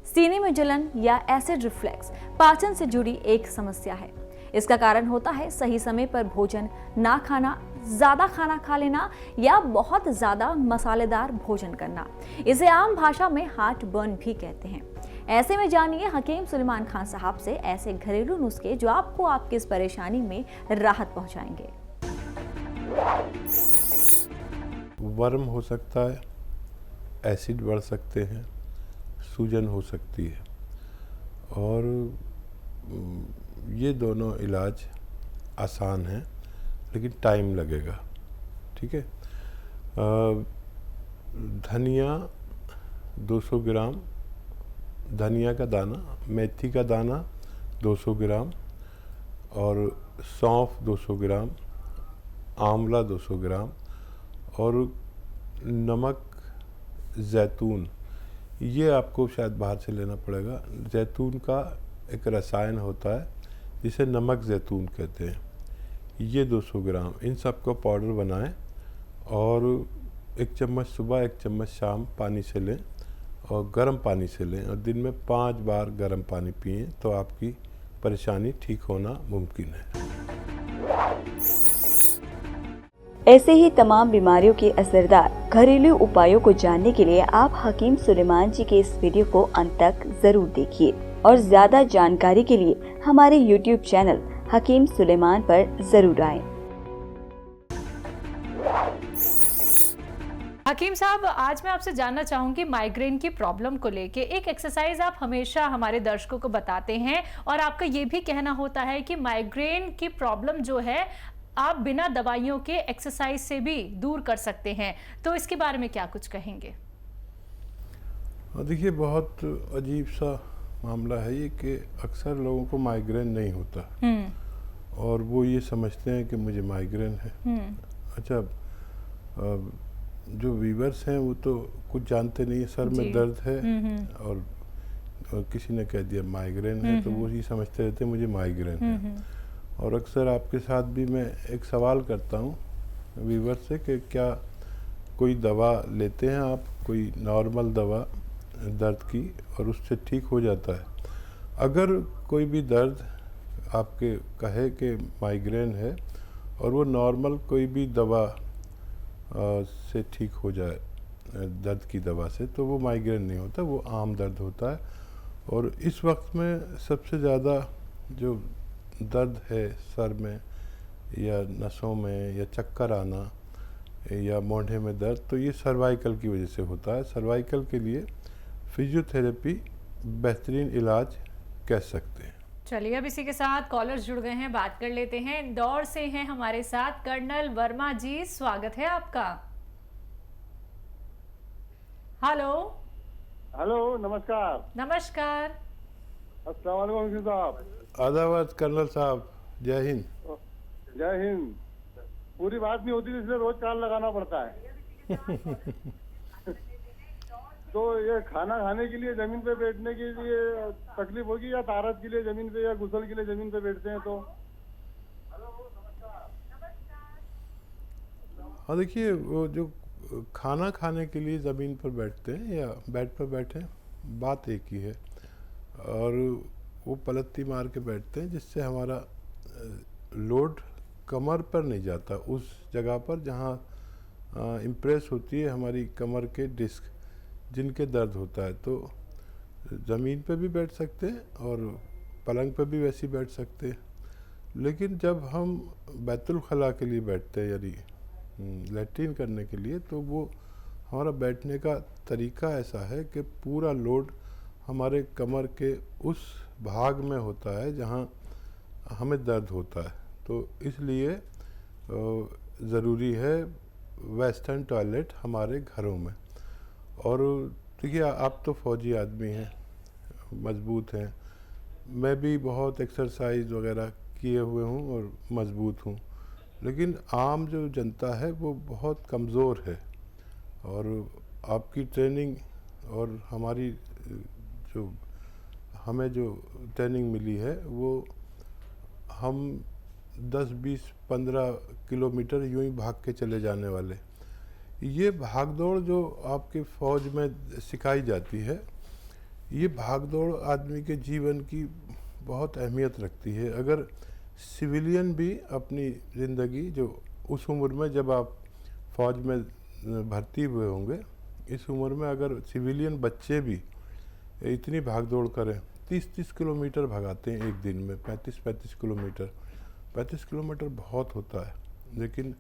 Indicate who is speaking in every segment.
Speaker 1: सीने में जलन या एसिड रिफ्लेक्स पाचन से जुड़ी एक समस्या है। इसका कारण होता है सही समय पर भोजन ना खाना, ज्यादा खाना खा लेना या बहुत ज्यादा मसालेदार भोजन करना। इसे आम भाषा में हार्ट बर्न भी कहते हैं। ऐसे में जानिए हकीम सुलेमान खान साहब से ऐसे घरेलू नुस्खे जो आपको आपकी इस परेशानी में राहत पहुंचाएंगे।
Speaker 2: वर्म हो सकता है, एसिड बढ़ सकते हैं, सूजन हो सकती है और ये दोनों इलाज आसान हैं लेकिन टाइम लगेगा। ठीक है। धनिया 200 ग्राम, धनिया का दाना, मेथी का दाना 200 ग्राम और सौंफ 200 ग्राम, आंवला 200 ग्राम और नमक, जैतून, ये आपको शायद बाहर से लेना पड़ेगा। जैतून का एक रसायन होता है जिसे नमक जैतून कहते हैं। ये 200 ग्राम, इन सब को पाउडर बनाएं और 1 चम्मच सुबह 1 चम्मच शाम पानी से लें और गर्म पानी से लें और दिन में 5 बार गर्म पानी पिएं तो आपकी परेशानी ठीक होना मुमकिन है।
Speaker 3: ऐसे ही तमाम बीमारियों के असरदार घरेलू उपायों को जानने के लिए आप हकीम सुलेमान जी के इस वीडियो को अंत तक जरूर देखिए और ज्यादा जानकारी के लिए हमारे YouTube चैनल हकीम सुलेमान पर जरूर आएं।
Speaker 4: हकीम साहब, आज मैं आपसे जानना चाहूंगी माइग्रेन की प्रॉब्लम को लेके। एक एक्सरसाइज आप हमेशा हमारे दर्शकों को बताते हैं और आपका ये भी कहना होता है कि माइग्रेन की प्रॉब्लम जो है आप बिना दवाइयों के एक्सरसाइज से भी दूर कर सकते हैं, तो इसके बारे में क्या कुछ कहेंगे?
Speaker 2: देखिए, बहुत अजीब सा मामला है ये कि अक्सर लोगों को माइग्रेन नहीं होता और वो ये समझते हैं कि मुझे माइग्रेन है। अच्छा, जो व्यूअर्स हैं वो तो कुछ जानते नहीं है, सर में दर्द है और किसी ने कह दिया माइग्रेन है तो वो ही समझते रहते हैं मुझे माइग्रेन है। और अक्सर आपके साथ भी मैं एक सवाल करता हूँ व्यूअर्स से कि क्या कोई दवा लेते हैं आप, कोई नॉर्मल दवा दर्द की, और उससे ठीक हो जाता है? अगर कोई भी दर्द आपके कहे कि माइग्रेन है और वो नॉर्मल कोई भी दवा से ठीक हो जाए, दर्द की दवा से, तो वो माइग्रेन नहीं होता, वो आम दर्द होता है। और इस वक्त में सबसे ज़्यादा जो दर्द है सर में या नसों में या चक्कर आना या मोढ़े में दर्द, तो ये सर्वाइकल की वजह से होता है। सर्वाइकल के लिए फिजियोथेरेपी बेहतरीन इलाज कह सकते हैं।
Speaker 4: चलिए, अब इसी के साथ कॉलर्स जुड़ गए हैं, बात कर लेते हैं। इंदौर से हैं हमारे साथ कर्नल वर्मा जी, स्वागत है आपका। हेलो
Speaker 5: हेलो, नमस्कार।
Speaker 4: नमस्कार।
Speaker 5: अस्सलाम वालेकुम साहब।
Speaker 2: आदाब कर्नल साहब, जय हिंद।
Speaker 5: जय हिंद। पूरी बात नहीं होती इसलिए रोज कॉल लगाना पड़ता है। तो ये खाना खाने के लिए जमीन पे बैठने के लिए तकलीफ होगी या तारत के लिए जमीन पे या गुसल के लिए जमीन पे बैठते हैं तो?
Speaker 2: हाँ, देखिए, वो जो खाना खाने के लिए ज़मीन पर बैठते हैं या बेड पर बैठे हैं, बात एक ही है। और वो पलत्ती मार के बैठते हैं जिससे हमारा लोड कमर पर नहीं जाता, उस जगह पर जहाँ इम्प्रेस होती है हमारी कमर के डिस्क, जिनके दर्द होता है। तो ज़मीन पे भी बैठ सकते हैं और पलंग पे भी वैसे ही बैठ सकते हैं। लेकिन जब हम बैतुल खला के लिए बैठते हैं यानी लैट्रिन करने के लिए, तो वो हमारा बैठने का तरीका ऐसा है कि पूरा लोड हमारे कमर के उस भाग में होता है जहाँ हमें दर्द होता है। तो इसलिए ज़रूरी है वेस्टर्न टॉयलेट हमारे घरों में। और देखिए, आप तो फौजी आदमी हैं, मज़बूत हैं, मैं भी बहुत एक्सरसाइज वगैरह किए हुए हूँ और मज़बूत हूँ, लेकिन आम जो जनता है वो बहुत कमज़ोर है। और आपकी ट्रेनिंग और हमारी जो हमें जो ट्रेनिंग मिली है वो हम 10, 20, 15 किलोमीटर यूं ही भाग के चले जाने वाले। ये भागदौड़ जो आपके फ़ौज में सिखाई जाती है, ये भागदौड़ आदमी के जीवन की बहुत अहमियत रखती है। अगर सिविलियन भी अपनी ज़िंदगी जो उस उम्र में जब आप फौज में भर्ती हुए होंगे, इस उम्र में अगर सिविलियन बच्चे भी इतनी भागदौड़ करें, 30-30 किलोमीटर भगाते हैं एक दिन में, 35-35 किलोमीटर। 35 किलोमीटर बहुत होता है, लेकिन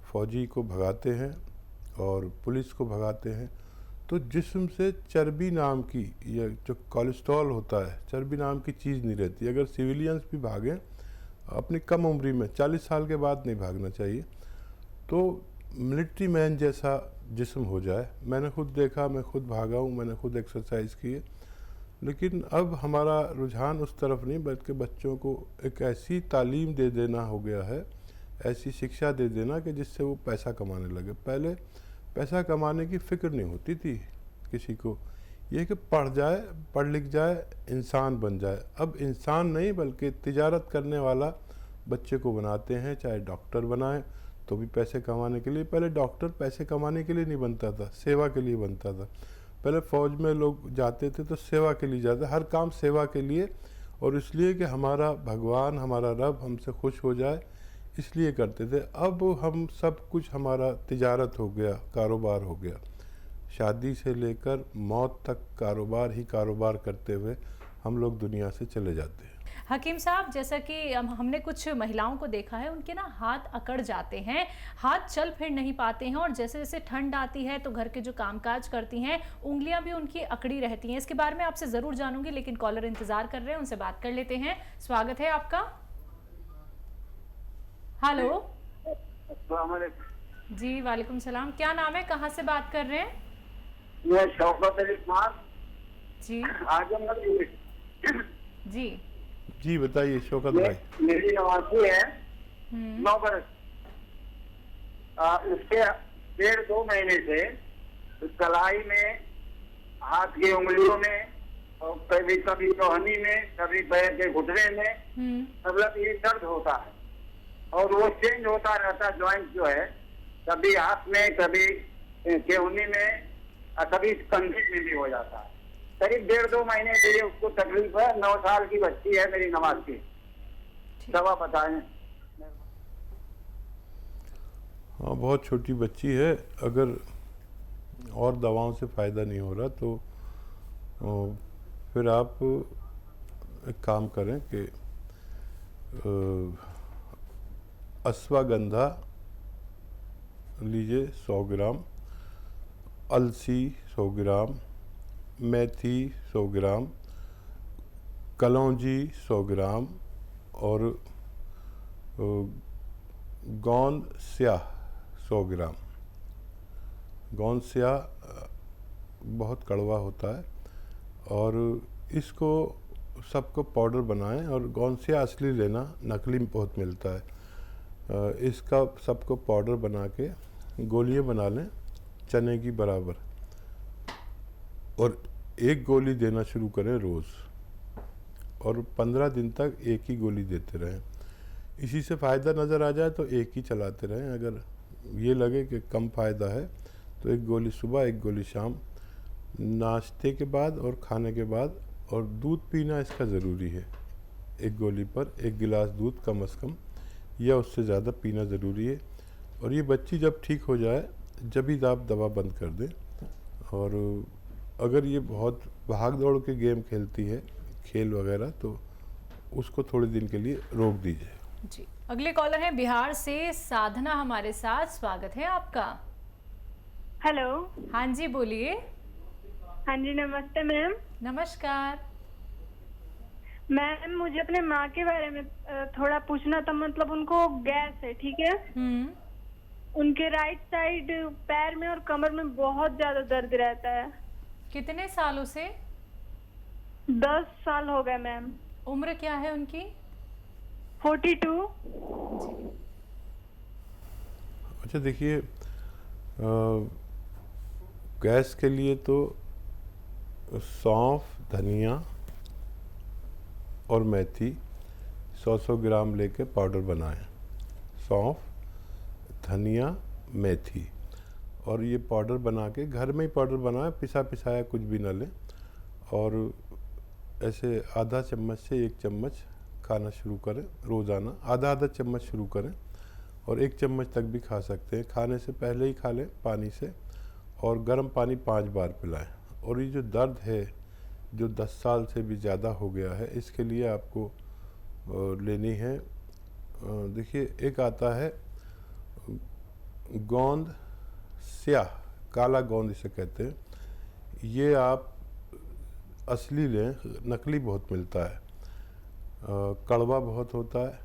Speaker 2: फौजी को भगाते हैं और पुलिस को भगाते हैं, तो जिस्म से चर्बी नाम की, या जो कोलेस्ट्रॉल होता है, चर्बी नाम की चीज़ नहीं रहती। अगर सिविलियंस भी भागें अपनी कम उम्री में, 40 साल के बाद नहीं भागना चाहिए, तो मिलिट्री मैन जैसा जिस्म हो जाए। मैंने खुद देखा, मैं खुद भागा हूँ, मैंने खुद एक्सरसाइज की है। लेकिन अब हमारा रुझान उस तरफ नहीं, बल्कि बच्चों को एक ऐसी तालीम दे देना हो गया है, ऐसी शिक्षा दे देना कि जिससे वो पैसा कमाने लगे। पहले पैसा कमाने की फ़िक्र नहीं होती थी किसी को, ये कि पढ़ जाए, पढ़ लिख जाए, इंसान बन जाए। अब इंसान नहीं बल्कि तिजारत करने वाला बच्चे को बनाते हैं। चाहे डॉक्टर बनाएं तो भी पैसे कमाने के लिए। पहले डॉक्टर पैसे कमाने के लिए नहीं बनता था, सेवा के लिए बनता था। पहले फ़ौज में लोग जाते थे तो सेवा के लिए जाते, हर काम सेवा के लिए, और इसलिए कि हमारा भगवान, हमारा रब हमसे खुश हो जाए, इसलिए करते थे। अब हम सब कुछ हमारा तिजारत हो गया, कारोबार हो गया। शादी से लेकर मौत तक कारोबार ही कारोबार करते हुए हम लोग दुनिया से चले जाते हैं।
Speaker 4: हकीम साहब, जैसा कि हमने कुछ महिलाओं को देखा है, उनके ना हाथ अकड़ जाते हैं, हाथ चल फिर नहीं पाते हैं, और जैसे जैसे ठंड आती है तो घर के जो कामकाज करती हैं, उंगलियां भी उनकी अकड़ी रहती हैं। इसके बारे में आपसे ज़रूर जानूंगी, लेकिन कॉलर इंतज़ार कर रहे हैं, उनसे बात कर लेते हैं। स्वागत है आपका। हेलो जी, वालेकुम सलाम। क्या नाम है, कहाँ से बात कर रहे हैं?
Speaker 6: मैं शौकत अली खान
Speaker 4: जी
Speaker 6: आजमगढ़।
Speaker 4: जी
Speaker 2: जी बताइए शौकत भाई।
Speaker 6: मेरी नवासी है 9 बरस। उसके 1.5-2 महीने से कलाई में, हाथ की उंगलियों में, और कभी कभी टहनी में, कभी पैर के घुटने में, मतलब ये दर्द होता है, और वो चेंज होता रहता है। ज्वाइंट जो है, कभी हाथ में, कभी केहूनी में, और कभी कंधे में भी हो जाता है। करीब 1.5-2 महीने के लिए उसको तकलीफ है। 9 साल की बच्ची है मेरी नवाज की। दवा बताएं।
Speaker 2: हाँ, बहुत छोटी बच्ची है। अगर और दवाओं से फ़ायदा नहीं हो रहा तो फिर आप एक काम करें कि अश्वगंधा लीजिए 100 ग्राम, अलसी 100 ग्राम, मेथी 100 ग्राम, कलौंजी 100 ग्राम, और गोंद स्याह 100 ग्राम। गोंद स्याह बहुत कड़वा होता है, और इसको सबको पाउडर बनाएं, और गोंद स्याह असली लेना, नकली में बहुत मिलता है। इसका सबको पाउडर बना के गोलियां बना लें चने की बराबर, और एक गोली देना शुरू करें रोज़, और 15 दिन तक एक ही गोली देते रहें। इसी से फ़ायदा नज़र आ जाए तो एक ही चलाते रहें। अगर ये लगे कि कम फ़ायदा है तो एक गोली सुबह, एक गोली शाम, नाश्ते के बाद और खाने के बाद, और दूध पीना इसका ज़रूरी है। एक गोली पर 1 गिलास दूध कम से कम या उससे ज़्यादा पीना ज़रूरी है। और ये बच्ची जब ठीक हो जाए, जब ही आप दवा बंद कर दें। और अगर ये बहुत भाग दौड़ के गेम खेलती है, खेल वगैरह, तो उसको थोड़े दिन के लिए रोक दीजिए।
Speaker 4: जी, अगले कॉलर हैं बिहार से साधना हमारे साथ। स्वागत है आपका।
Speaker 7: हेलो।
Speaker 4: हाँ जी, बोलिए।
Speaker 7: हाँ जी, नमस्ते मैम।
Speaker 4: नमस्कार
Speaker 7: मैम, मुझे अपने माँ के बारे में थोड़ा पूछना था। मतलब उनको गैस है, ठीक है? उनके राइट साइड पैर में और कमर में बहुत ज्यादा दर्द रहता है।
Speaker 4: कितने सालों से?
Speaker 7: 10 साल हो गए मैम।
Speaker 4: उम्र क्या है उनकी?
Speaker 7: 42।
Speaker 2: अच्छा, देखिए, गैस के लिए तो सौंफ, धनिया और मेथी 100-100 ग्राम लेके पाउडर बनाएं। सौंफ, धनिया, मेथी, और ये पाउडर बना के घर में ही पाउडर बनाएं, पिसा पिसाया कुछ भी ना लें। और ऐसे आधा चम्मच से 1 चम्मच खाना शुरू करें रोज़ाना। आधा आधा चम्मच शुरू करें और 1 चम्मच तक भी खा सकते हैं। खाने से पहले ही खा लें पानी से, और गर्म पानी 5 बार पिलाएं। और ये जो दर्द है जो 10 साल से भी ज़्यादा हो गया है, इसके लिए आपको लेनी है, देखिए एक आता है गोंद स्याह, काला गोंद इसे कहते हैं। ये आप असली लें, नकली बहुत मिलता है, कड़वा बहुत होता है।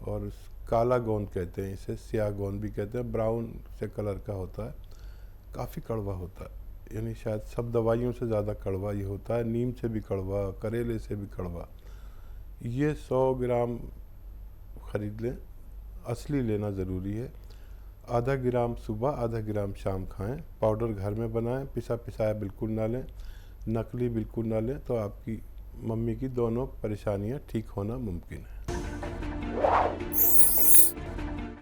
Speaker 2: और काला गोंद कहते हैं इसे, स्याह गोंद भी कहते हैं, ब्राउन से कलर का होता है, काफ़ी कड़वा होता है। यानी शायद सब दवाइयों से ज़्यादा कड़वा ये होता है, नीम से भी कड़वा, करेले से भी कड़वा। ये 100 ग्राम ख़रीद लें, असली लेना ज़रूरी है। आधा ग्राम सुबह, आधा ग्राम शाम खाएं। पाउडर घर में बनाएं, पिसा पिसाया बिल्कुल ना लें, नकली बिल्कुल ना लें, तो आपकी मम्मी की दोनों परेशानियां ठीक होना मुमकिन है।